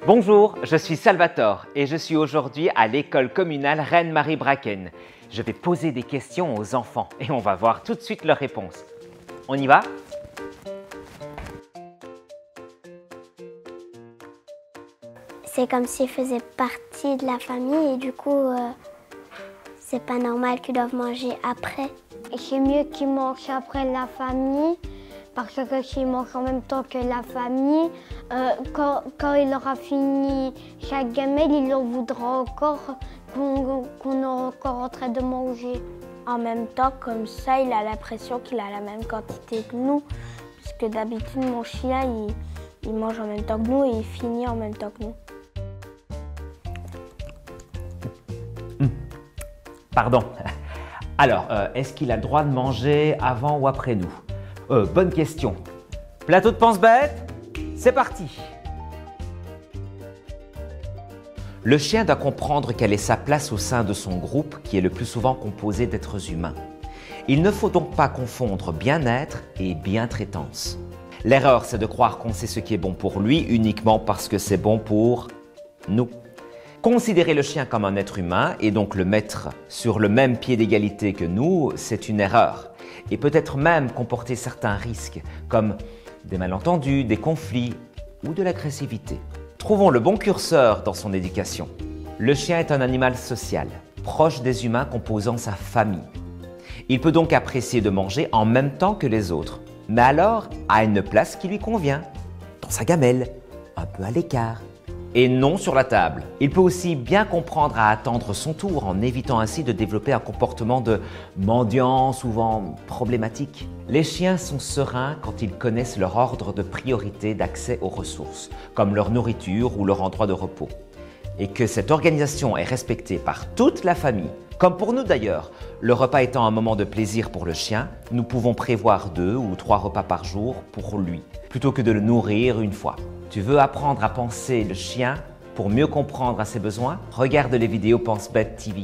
Bonjour, je suis Salvatore et je suis aujourd'hui à l'école communale Reine-Marie-Bracken. Je vais poser des questions aux enfants et on va voir tout de suite leurs réponses. On y va? C'est comme s'ils faisaient partie de la famille et du coup, c'est pas normal qu'ils doivent manger après. Et c'est mieux qu'ils mangent après la famille, parce que s'ils mangent en même temps que la famille, quand il aura fini chaque gamelle, il en voudra encore qu'on est encore en train de manger. En même temps, comme ça, il a l'impression qu'il a la même quantité que nous. Parce que d'habitude, mon chien, il mange en même temps que nous et il finit en même temps que nous. Pardon. Alors, est-ce qu'il a le droit de manger avant ou après nous? Bonne question. Plateau de pense-bête, c'est parti. Le chien doit comprendre quelle est sa place au sein de son groupe qui est le plus souvent composé d'êtres humains. Il ne faut donc pas confondre bien-être et bien-traitance. L'erreur, c'est de croire qu'on sait ce qui est bon pour lui uniquement parce que c'est bon pour nous. Considérer le chien comme un être humain et donc le mettre sur le même pied d'égalité que nous, c'est une erreur. Et peut-être même comporter certains risques, comme des malentendus, des conflits ou de l'agressivité. Trouvons le bon curseur dans son éducation. Le chien est un animal social, proche des humains composant sa famille. Il peut donc apprécier de manger en même temps que les autres, mais alors à une place qui lui convient, dans sa gamelle, un peu à l'écart. Et non sur la table. Il peut aussi bien comprendre à attendre son tour en évitant ainsi de développer un comportement de mendiant souvent problématique. Les chiens sont sereins quand ils connaissent leur ordre de priorité d'accès aux ressources, comme leur nourriture ou leur endroit de repos. Et que cette organisation est respectée par toute la famille. Comme pour nous d'ailleurs, le repas étant un moment de plaisir pour le chien, nous pouvons prévoir 2 ou 3 repas par jour pour lui, plutôt que de le nourrir une fois. Tu veux apprendre à penser le chien pour mieux comprendre à ses besoins? Regarde les vidéos Pense Bête TV.